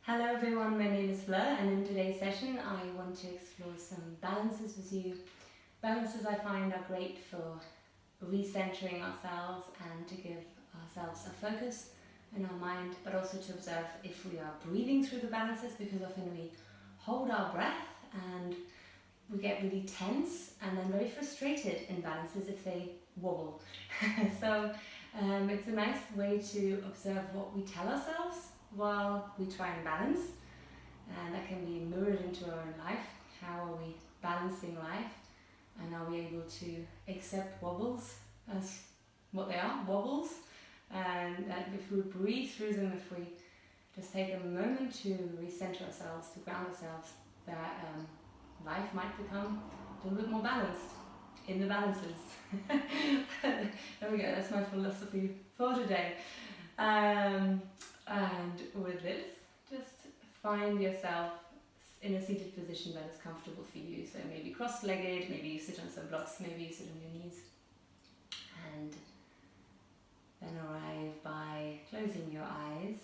Hello everyone, my name is Fleur, and in today's session I want to explore some balances with you. Balances I find are great for recentering ourselves and to give ourselves a focus in our mind, but also to observe if we are breathing through the balances, because often we hold our breath and we get really tense and then very frustrated in balances if they wobble. So it's a nice way to observe what we tell ourselves while we try and balance, and that can be mirrored into our own life. How are we balancing life, and are we able to accept wobbles as what they are, wobbles, and that if we breathe through them, if we just take a moment to recenter ourselves, to ground ourselves, that life might become a little bit more balanced in the balances. There we go, that's my philosophy for today. And with this, just find yourself in a seated position that is comfortable for you. So maybe cross-legged, maybe you sit on some blocks, maybe you sit on your knees. And then arrive by closing your eyes.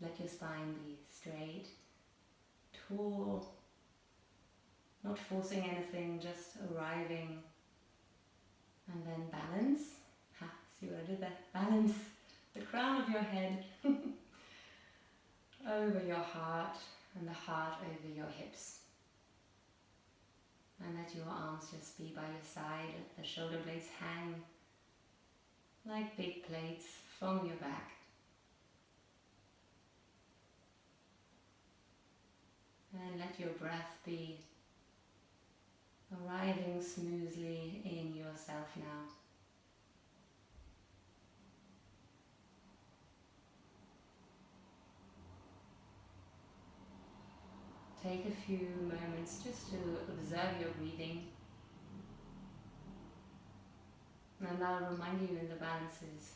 Let your spine be straight, tall, not forcing anything, just arriving. And then balance. See what I did there? Balance the crown of your head over your heart and the heart over your hips. And let your arms just be by your side. Let the shoulder blades hang like big plates from your back. And let your breath be arriving smoothly in yourself now. Take a few moments just to observe your breathing, and that'll remind you in the balances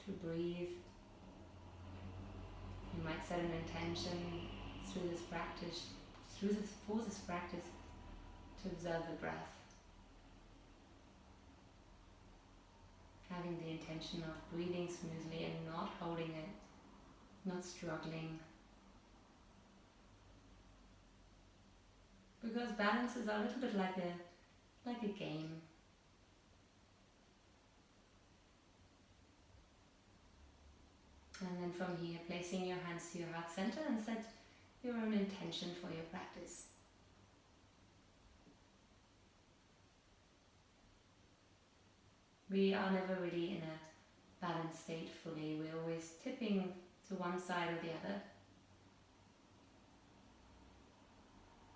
to breathe. You might set an intention through this practice, for this practice, to observe the breath. Having the intention of breathing smoothly and not holding it, not struggling. Because balances are a little bit like a game. And then from here, placing your hands to your heart center and set your own intention for your practice. We are never really in a balanced state fully. We're always tipping to one side or the other.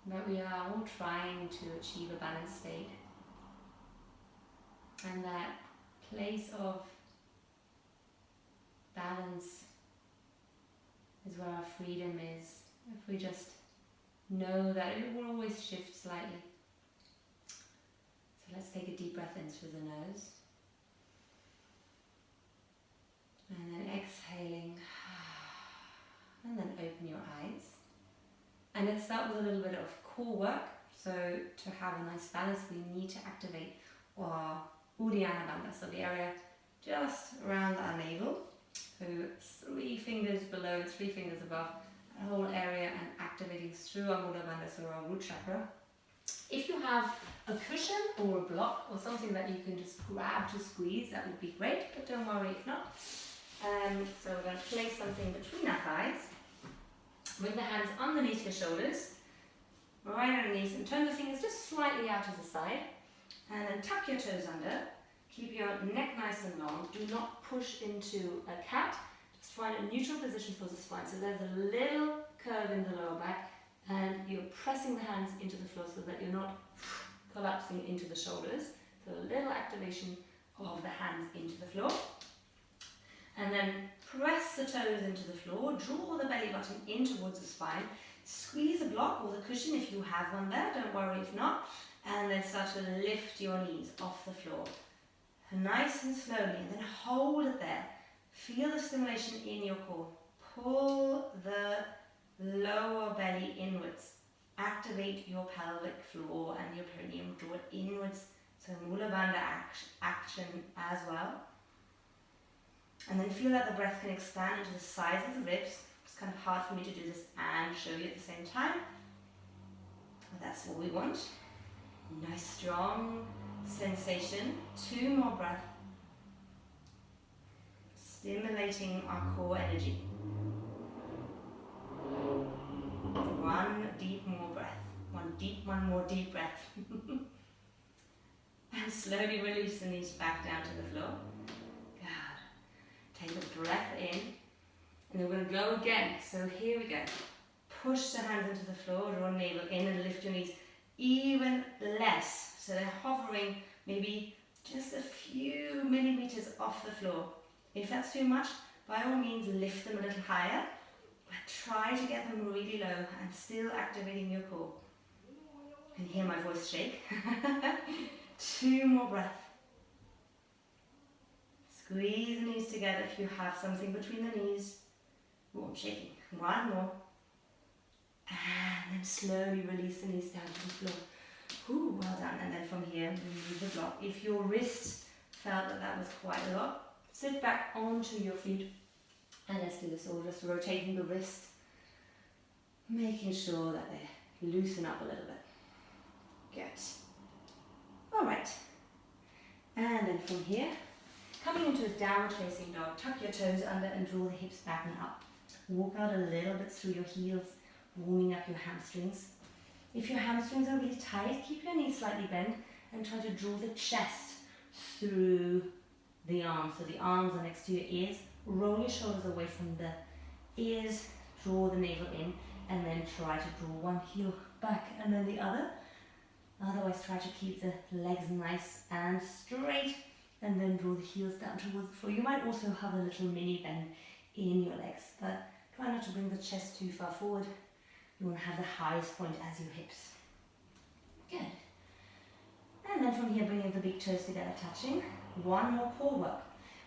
But we are all trying to achieve a balanced state. And that place of balance is where our freedom is, if we just know that it will always shift slightly. So let's take a deep breath in through the nose. And then exhaling. And then open your eyes. And let's start with a little bit of core work. So to have a nice balance, we need to activate our Uddiyana Bandha, so the area just around our navel. So 3 fingers below, 3 fingers above, the whole area, and activating through our Mula Bandha, so our root chakra. If you have a cushion or a block or something that you can just grab to squeeze, that would be great, but don't worry if not. So we're going to place something between our thighs. With the hands underneath your shoulders, right underneath, and turn the fingers just slightly out to the side, and then tuck your toes under. Keep your neck nice and long. Do not push into a cat. Just find a neutral position for the spine. So there's a little curve in the lower back, and you're pressing the hands into the floor so that you're not collapsing into the shoulders. So a little activation of the hands into the floor. And then press the toes into the floor, draw the belly button in towards the spine, squeeze a block or the cushion if you have one there, don't worry if not, and then start to lift your knees off the floor. Nice and slowly, and then hold it there. Feel the stimulation in your core. Pull the lower belly inwards. Activate your pelvic floor and your perineum, draw it inwards. So Mula Bandha action as well. And then feel that the breath can expand into the sides of the ribs. It's kind of hard for me to do this and show you at the same time. But that's what we want. Nice strong sensation. 2 more breaths. Stimulating our core energy. 1 deep more breath. One more deep breath. And slowly release the knees back down to the floor. Good. Take a breath in. And then we're going to go again. So here we go. Push the hands into the floor, draw navel in and lift your knees even less. So they're hovering maybe just a few millimeters off the floor. If that's too much, by all means lift them a little higher, but try to get them really low and still activating your core. You can hear my voice shake. 2 more breaths. Squeeze the knees together if you have something between the knees. Oh, I'm shaking. 1 more. And then slowly release the knees down to the floor. Ooh, well done. And then from here, remove the block. If your wrist felt that was quite a lot, sit back onto your feet. And let's do this all, just rotating the wrist, making sure that they loosen up a little bit. Good. All right. And then from here, coming into a downward facing dog, tuck your toes under and draw the hips back and up. Walk out a little bit through your heels, warming up your hamstrings. If your hamstrings are really tight, keep your knees slightly bent and try to draw the chest through the arms. So the arms are next to your ears. Roll your shoulders away from the ears, draw the navel in, and then try to draw one heel back and then the other. Otherwise, try to keep the legs nice and straight, and then draw the heels down towards the floor. You might also have a little mini bend in your legs, but try not to bring the chest too far forward. You want to have the highest point as your hips. Good. And then from here, bringing the big toes together, touching. 1 more core work.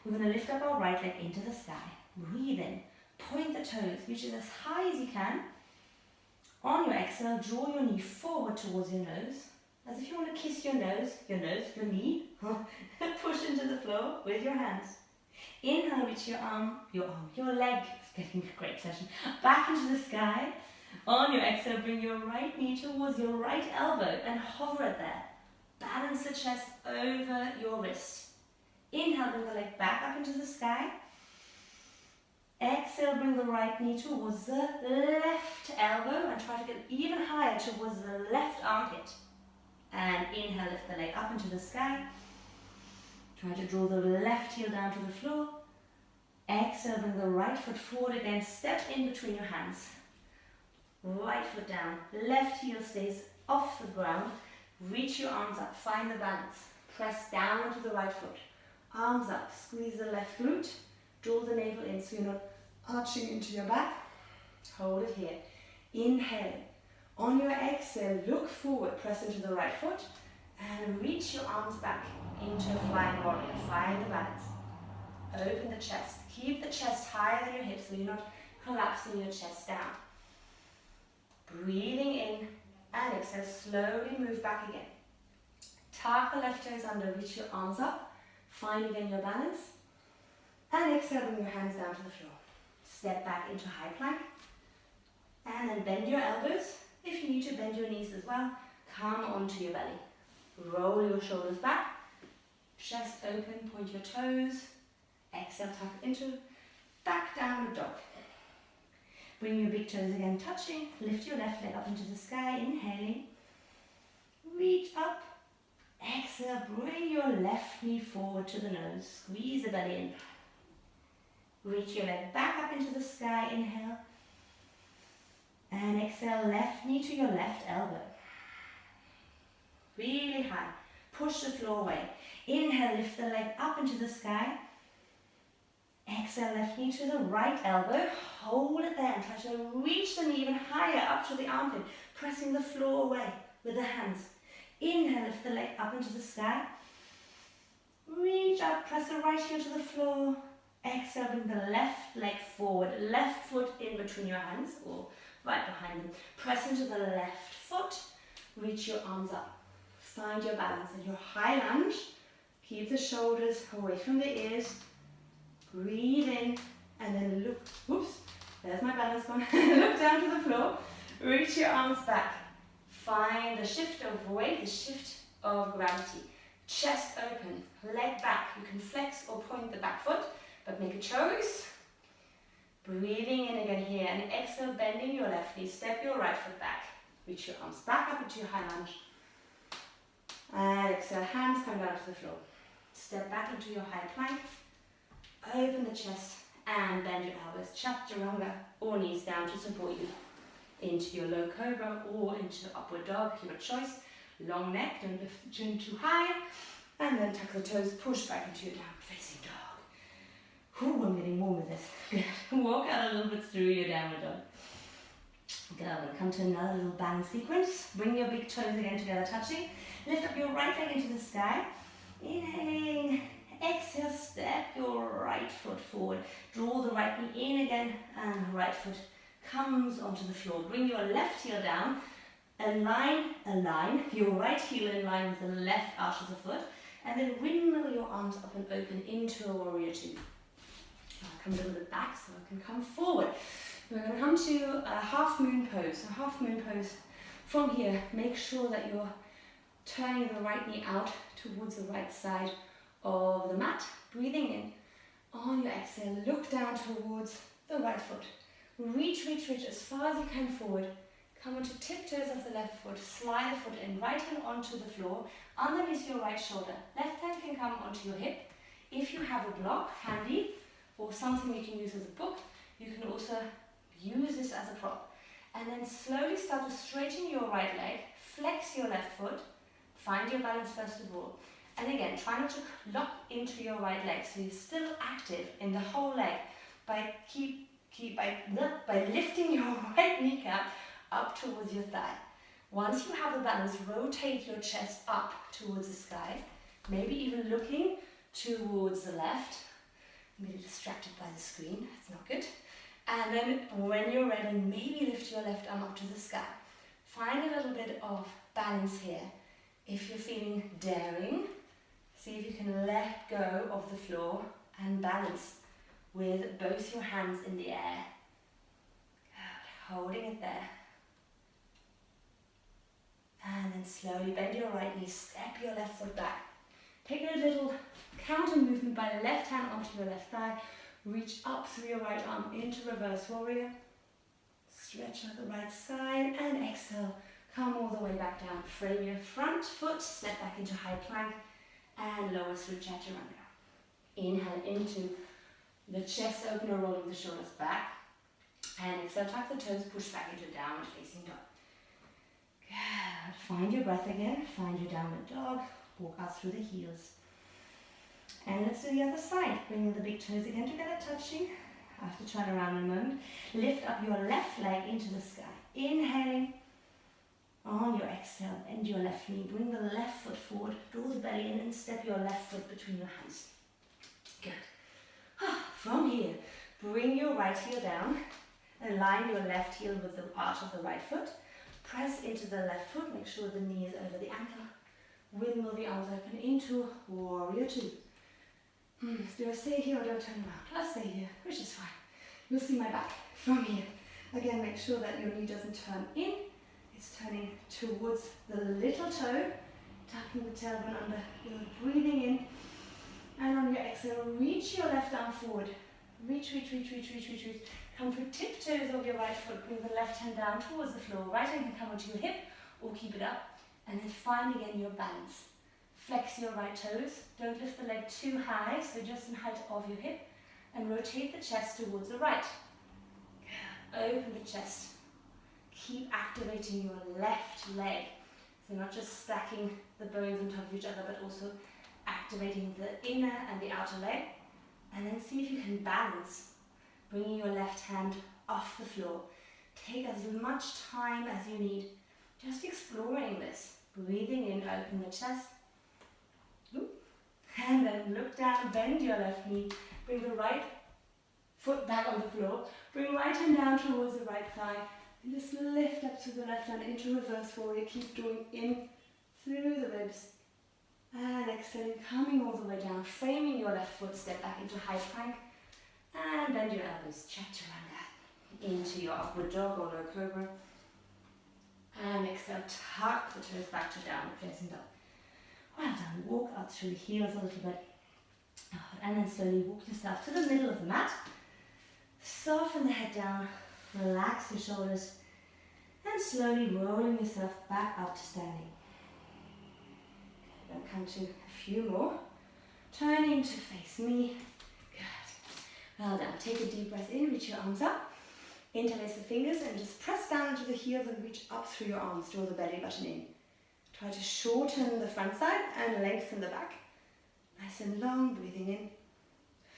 We're going to lift up our right leg into the sky. Breathe in. Point the toes, reach it as high as you can. On your exhale, draw your knee forward towards your nose. As if you want to kiss your nose, your knee. Push into the floor with your hands. Inhale, reach your leg. It's getting a great session. Back into the sky. On your exhale, bring your right knee towards your right elbow and hover it there. Balance the chest over your wrist. Inhale, bring the leg back up into the sky. Exhale, bring the right knee towards the left elbow and try to get even higher towards the left armpit. And inhale, lift the leg up into the sky. Try to draw the left heel down to the floor. Exhale, bring the right foot forward again. Step in between your hands. Right foot down. Left heel stays off the ground. Reach your arms up. Find the balance. Press down onto the right foot. Arms up. Squeeze the left glute. Draw the navel in so you're not arching into your back. Hold it here. Inhale. On your exhale, look forward. Press into the right foot. And reach your arms back into a flying warrior. Find the balance. Open the chest. Keep the chest higher than your hips so you're not collapsing your chest down. Breathing in and exhale. Slowly move back again. Tuck the left toes under. Reach your arms up. Find again your balance. And exhale, bring your hands down to the floor. Step back into high plank. And then bend your elbows. If you need to, bend your knees as well. Come onto your belly. Roll your shoulders back. Chest open, point your toes. Exhale, tuck into back downward dog. Bring your big toes again, touching. Lift your left leg up into the sky, inhaling. Reach up. Exhale, bring your left knee forward to the nose. Squeeze the belly in. Reach your leg back up into the sky, inhale. And exhale, left knee to your left elbow. Really high. Push the floor away. Inhale, lift the leg up into the sky. Exhale, left knee to the right elbow. Hold it there and try to reach the knee even higher up to the armpit, pressing the floor away with the hands. Inhale, lift the leg up into the sky. Reach up, press the right heel to the floor. Exhale, bring the left leg forward, left foot in between your hands or right behind them. Press into the left foot, reach your arms up. Find your balance in your high lunge. Keep the shoulders away from the ears. Breathe in and then look, There's my balance one. Look down to the floor. Reach your arms back. Find the shift of weight, the shift of gravity. Chest open, leg back. You can flex or point the back foot, but make a choice. Breathing in again here, and exhale, bending your left knee. Step your right foot back. Reach your arms back up into your high lunge. And exhale, hands come down to the floor. Step back into your high plank. Open the chest and bend your elbows. Chaturanga or knees down to support you. Into your low cobra or into upward dog, your choice. Long neck, don't lift the chin too high. And then tuck the toes, push back into your downward facing dog. Ooh, I'm getting warm with this. Good. Walk out a little bit through your downward dog. Good. We'll come to another little balance sequence. Bring your big toes again together, touching. Lift up your right leg into the sky. Inhaling. Exhale, step your right foot forward. Draw the right knee in again, and the right foot comes onto the floor. Bring your left heel down. Align your right heel in line with the left arch of the foot, and then windmill your arms up and open into a warrior two. I'll come a little bit back so I can come forward. We're going to come to a half moon pose. So half moon pose. From here, make sure that you're turning the right knee out towards the right side of the mat. Breathing in. On your exhale, look down towards the right foot. Reach as far as you can forward. Come onto tiptoes of the left foot. Slide the foot in. Right hand onto the floor. Underneath your right shoulder. Left hand can come onto your hip. If you have a block handy or something you can use as a book, you can also use this as a prop. And then slowly start to straighten your right leg. Flex your left foot. Find your balance first of all. And again, try not to lock into your right leg, so you're still active in the whole leg by lifting your right kneecap up towards your thigh. Once you have the balance, rotate your chest up towards the sky, maybe even looking towards the left. I'm getting distracted by the screen, that's not good. And then when you're ready, maybe lift your left arm up to the sky. Find a little bit of balance here. If you're feeling daring, see if you can let go of the floor and balance with both your hands in the air. Good. Holding it there. And then slowly bend your right knee, step your left foot back. Take a little counter movement by the left hand onto your left thigh. Reach up through your right arm into reverse warrior. Stretch out the right side and exhale. Come all the way back down. Frame your front foot, step back into high plank and lower through chaturanga. Inhale into the chest opener, rolling the shoulders back. And exhale, tuck the toes, push back into downward facing dog. Good. Find your breath again. Find your downward dog. Walk out through the heels. And let's do the other side. Bring the big toes again together, touching. I have to turn around in a moment. Lift up your left leg into the sky. Inhaling. On your exhale, bend your left knee. Bring the left foot forward. Draw the belly in and step your left foot between your hands. Good. From here, bring your right heel down. Align your left heel with the arch of the right foot. Press into the left foot. Make sure the knee is over the ankle. Windmill the arms open into warrior two. Do I stay here or do I turn around? I'll stay here, which is fine. You'll see my back from here. Again, make sure that your knee doesn't turn in. It's turning towards the little toe. Tucking the tailbone under. You're breathing in. And on your exhale, reach your left arm forward. Reach. Come through tiptoes of your right foot. Bring the left hand down towards the floor. Right hand can come onto your hip or keep it up. And then find again your balance. Flex your right toes. Don't lift the leg too high, so just in height of your hip. And rotate the chest towards the right. Open the chest. Keep activating your left leg. So not just stacking the bones on top of each other, but also activating the inner and the outer leg. And then see if you can balance. Bringing your left hand off the floor. Take as much time as you need. Just exploring this. Breathing in, open the chest. And then look down, bend your left knee. Bring the right foot back on the floor. Bring right hand down towards the right thigh. And just lift up to the left hand into reverse warrior. Keep drawing in through the ribs. And exhaling, coming all the way down. Framing your left foot, step back into high plank. And bend your elbows, chaturanga. into your upward dog or low cobra. And exhale, tuck the toes back to downward facing dog. Well done. Walk out through the heels a little bit. And then slowly walk yourself to the middle of the mat. Soften the head down. Relax your shoulders. And slowly rolling yourself back up to standing. Then come to a few more. Turning to face me. Good. Well done. Take a deep breath in. Reach your arms up. Interlace the fingers and just press down into the heels and reach up through your arms. Draw the belly button in. Try to shorten the front side and lengthen the back. Nice and long, breathing in.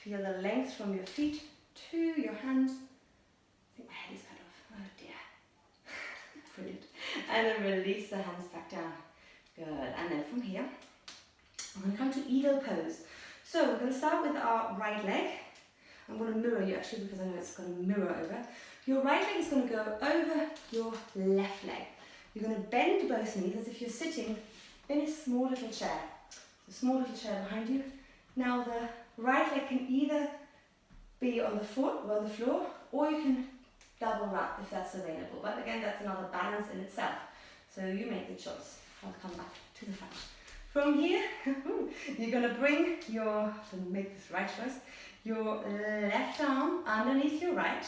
Feel the length from your feet to your hands. I think my head is cut off. Oh dear. Brilliant. And then release the hands back down. Good. And then from here, I'm going to come to eagle pose. So we're going to start with our right leg. I'm going to mirror you actually because I know it's going to mirror over. Your right leg is going to go over your left leg. You're going to bend both knees as if you're sitting in a small little chair. A small little chair behind you. Now the right leg can either be on the floor, or you can double wrap if that's available. But again, that's another balance in itself. So you make the choice. I'll come back to the front. From here, you're going to bring your, to make this right choice, your left arm underneath your right,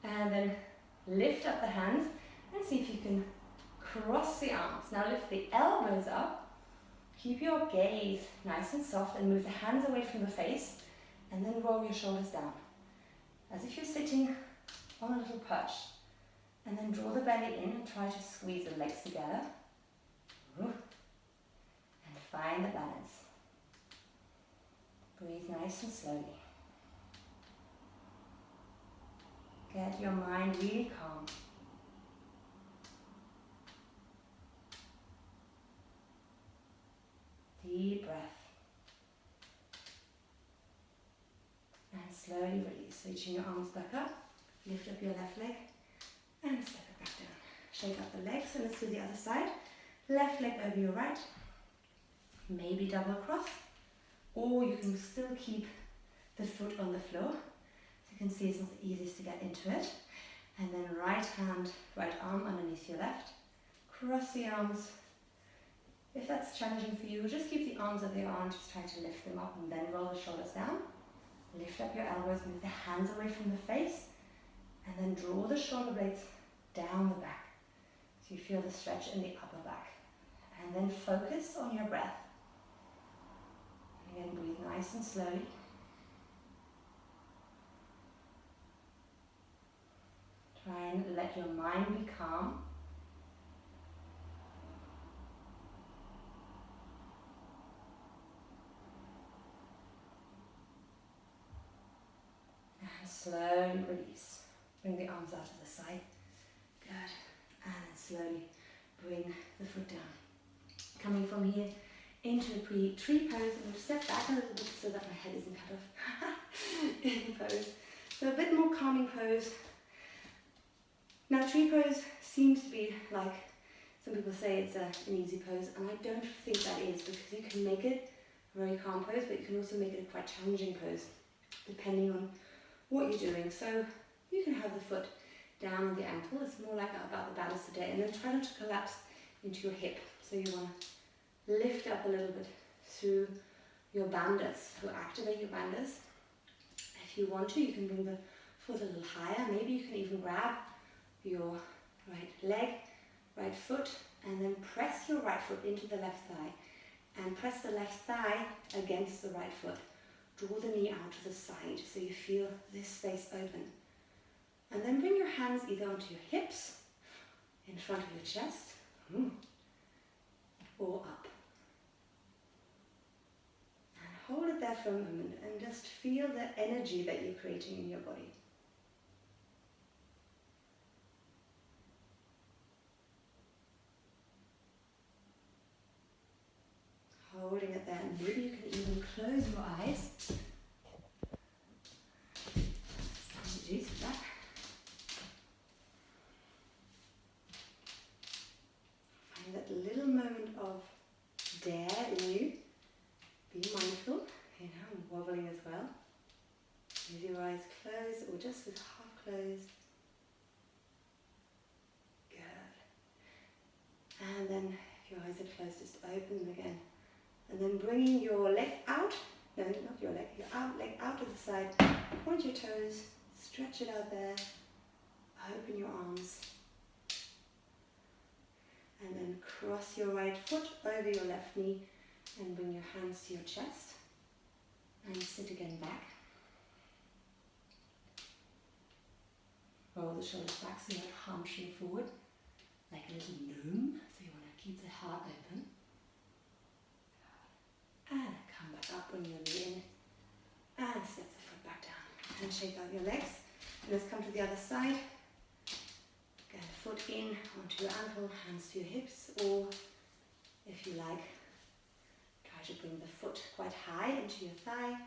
and then lift up the hands and see if you can cross the arms. Now lift the elbows up, keep your gaze nice and soft and move the hands away from the face, and then roll your shoulders down as if you're sitting on a little perch, and then draw the belly in and try to squeeze the legs together and find the balance. Breathe nice and slowly. Get your mind really calm. Deep breath. And slowly release. Reaching your arms back up. Lift up your left leg and step it back down. Shake up the legs and let's do the other side. Left leg over your right. Maybe double cross. Or you can still keep the foot on the floor. So you can see it's not the easiest to get into it. And then right hand, right arm underneath your left. Cross the arms. If that's challenging for you, just keep the arms as they are and just try to lift them up and then roll the shoulders down. Lift up your elbows, move the hands away from the face, and then draw the shoulder blades down the back. So you feel the stretch in the upper back. And then focus on your breath. Again, breathe nice and slowly. Try and let your mind be calm. And slowly release. Bring the arms out to the side. Good. And then slowly bring the foot down. Coming from here into a tree pose. I'm going to step back a little bit so that my head isn't cut off in the pose. So a bit more calming pose. Now tree pose seems to be like, some people say it's an easy pose, and I don't think that is, because you can make it a very calm pose, but you can also make it a quite challenging pose, depending on what you're doing. So you can have the foot down on the ankle. It's more like about the balance today, and then try not to collapse into your hip. So you want to lift up a little bit through your bandhas, to activate your bandhas. If you want to, you can bring the foot a little higher. Maybe you can even grab your right leg, right foot, and then press your right foot into the left thigh, and press the left thigh against the right foot. Draw the knee out to the side so you feel this space open. And then bring your hands either onto your hips, in front of your chest, or up. And hold it there for a moment and just feel the energy that you're creating in your body. Holding it there, and maybe you can even close your eyes. Apologies for that. Find that little moment of dare in you. Be mindful. I'm wobbling as well. With your eyes closed or just with half closed. If your eyes are closed, just open them again. And then bringing your leg out, no, not your leg, your leg out to the side, point your toes, stretch it out there, open your arms. And then cross your right foot over your left knee and bring your hands to your chest. And sit again back. Roll the shoulders back so you're not hunching forward, like a little gnome. So you want to keep the heart open. And come back up, bring your knee in. And step the foot back down. And shake out your legs. And let's come to the other side. Get a foot in onto your ankle, hands to your hips, or if you like, try to bring the foot quite high into your thigh.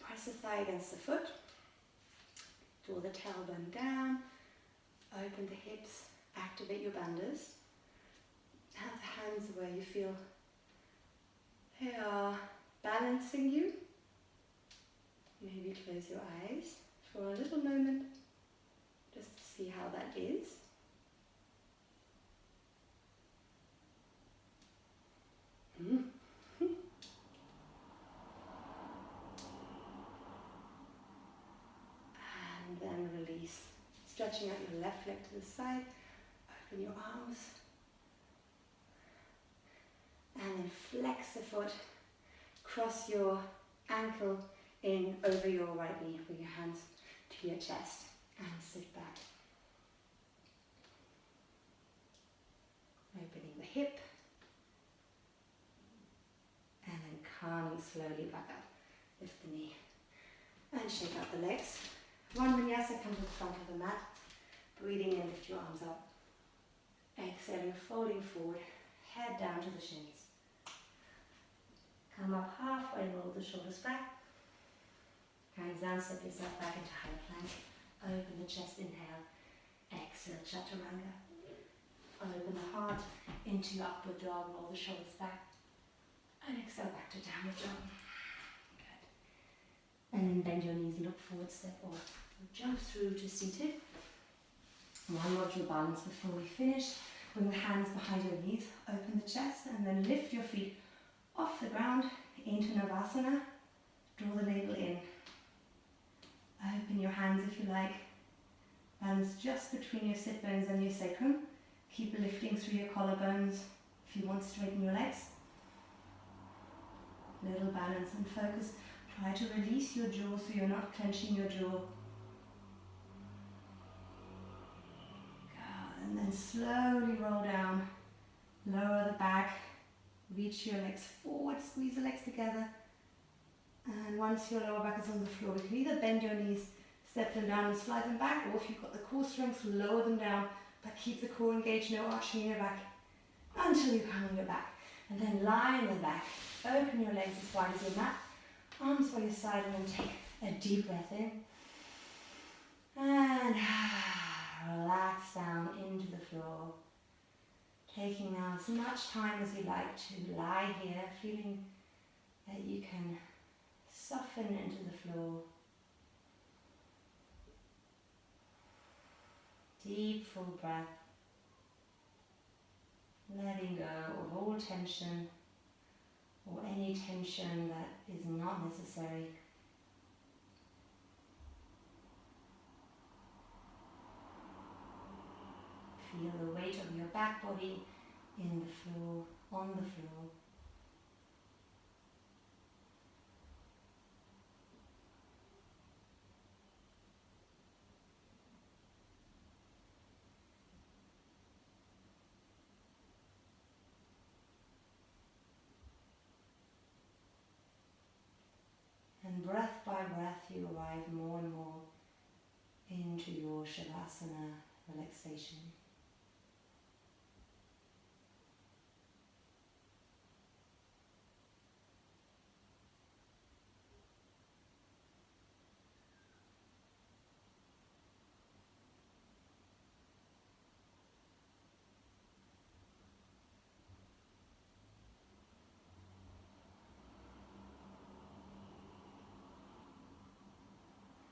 Press the thigh against the foot. Draw the tailbone down. Open the hips. Activate your bandhas. Have the hands where you feel they are balancing you. Maybe close your eyes for a little moment just to see how that is. And then release. Stretching out your left leg to the side. Open your arms. And then flex the foot. Cross your ankle in over your right knee. Bring your hands to your chest and sit back. Opening the hip. And then calming slowly back up. Lift the knee. And shake out the legs. One vinyasa, come to the front of the mat. Breathing in, lift your arms up. Exhaling, folding forward. Head down to the shins. Come up halfway, roll the shoulders back. Hands down, step yourself back into high plank. Open the chest, inhale. Exhale, chaturanga. Open the heart into upward dog, roll the shoulders back. And exhale back to downward dog. Good. And then bend your knees, look forward, step or jump through to seated. One more drill balance before we finish. Bring the hands behind your knees, open the chest, and then lift your feet off the ground into Navasana. Draw the navel in. Open your hands if you like. Balance just between your sit bones and your sacrum. Keep lifting through your collarbones. If you want, straighten your legs. Little balance and focus. Try to release your jaw so you're not clenching your jaw. And then slowly roll down. Lower the back. Reach your legs forward. Squeeze the legs together. And once your lower back is on the floor, you can either bend your knees, step them down and slide them back, or if you've got the core strength, lower them down, but keep the core engaged, no arching in your back, until you come on your back. And then lie on the back. Open your legs as wide as your mat. Arms by your side, and then take a deep breath in. And relax down into the floor. Taking now as much time as you like to lie here, feeling that you can soften into the floor. Deep full breath. Letting go of all tension or any tension that is not necessary. Feel the weight of your back body in the floor, on the floor. And breath by breath you arrive more and more into your Shavasana relaxation.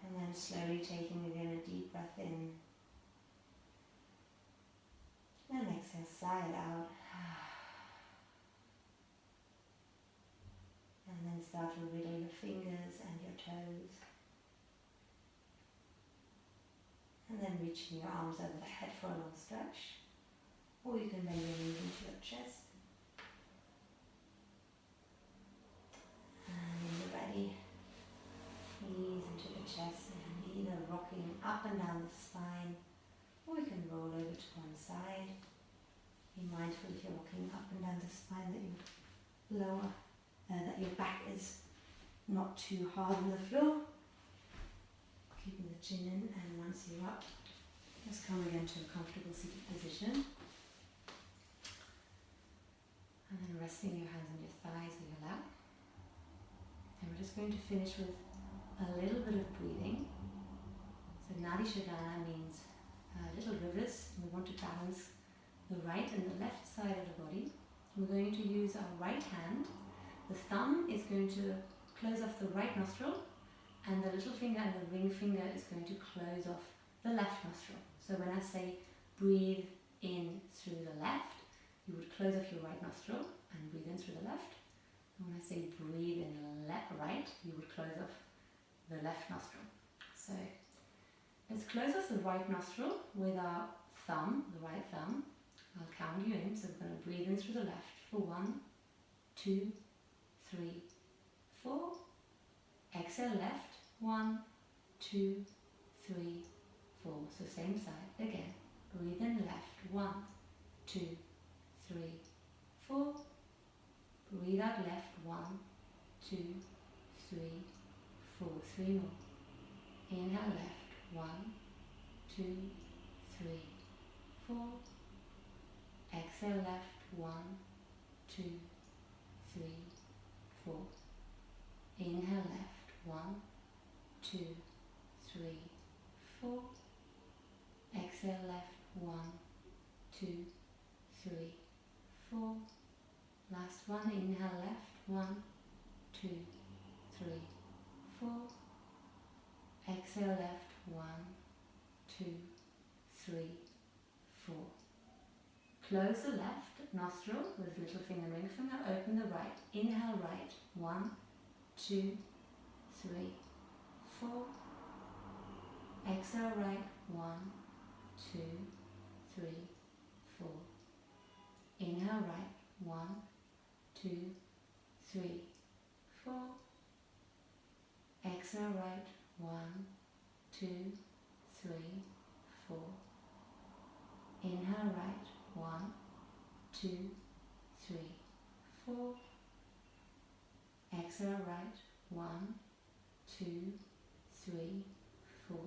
And then slowly taking again a deep breath in. And exhale, sigh it out. And then start to wiggle your fingers and your toes. And then reaching your arms over the head for a long stretch. Or you can bend your knees into your chest. And when you're ready, ease into the chest and either rocking up and down the spine, or you can roll over to one side. Be mindful if you're rocking up and down the spine that your back is not too hard on the floor. Keeping the chin in, and once you're up, just come again to a comfortable seated position. And then resting your hands on your thighs or your lap. And we're just going to finish with a little bit of breathing. So Nadi Shodhana means little rivers. We want to balance the right and the left side of the body. We're going to use our right hand. The thumb is going to close off the right nostril, and the little finger and the ring finger is going to close off the left nostril. So when I say breathe in through the left, you would close off your right nostril and breathe in through the left. And when I say breathe in right, you would close off the left nostril. So let's close off the right nostril with our thumb, the right thumb. I'll count you in, so we're going to breathe in through the left for 1, 2, 3, 4. Exhale left, 1, 2, 3, 4. So same side, again. Breathe in left, 1, 2, 3, 4. Breathe out left, 1, 2, 3, 4. 3 more. Inhale left, 1, 2, 3, 4. Exhale left, 1, 2, 3, 4. Inhale left, 1, 2, 3, 4. Exhale left, 1, 2, 3, 4. Last one, inhale left, 1, 2, 3, 4. Exhale left, 1, 2, 3, 4. Close the left nostril with little finger and ring finger, open the right. Inhale right, 1, 2, 3, 4. Exhale right, 1, 2, 3, 4. Inhale right, 1, 2, 3, 4. Exhale right, 1, 2, 3, 4. Inhale right, 1, 2, 3, 4. Exhale right, 1, 2, 3, 4.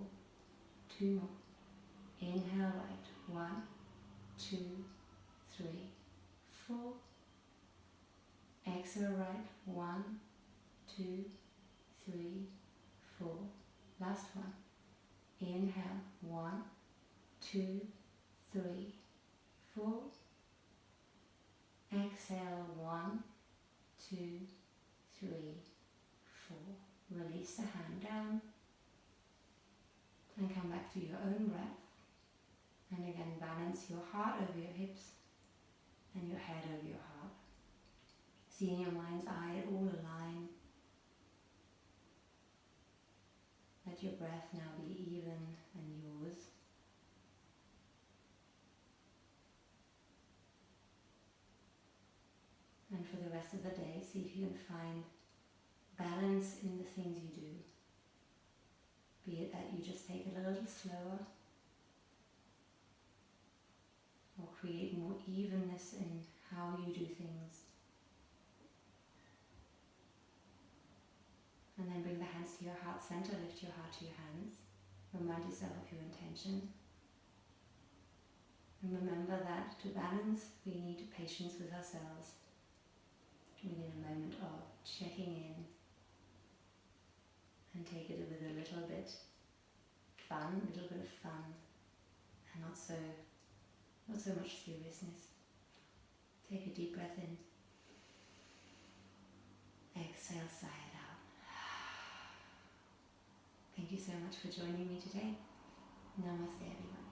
2 more. Inhale right, 1, 2, 3, 4. Exhale right, 1, 2, 3, 4. Last one. Inhale, 1, 2, 3, 4. Exhale, 1, 2, 3, 4. Release the hand down and come back to your own breath. And again, balance your heart over your hips and your head over your heart. See in your mind's eye it all align. Let your breath now be even and yours. And for the rest of the day, see if you can find balance in the things you do. Be it that you just take it a little slower, or create more evenness in how you do things. And then bring the hands to your heart center, lift your heart to your hands. Remind yourself of your intention. And remember that to balance, we need patience with ourselves. Within a moment of checking in, and take it with a little bit of fun, and not so much seriousness. Take a deep breath in. Exhale, sigh it out. Thank you so much for joining me today. Namaste, everyone.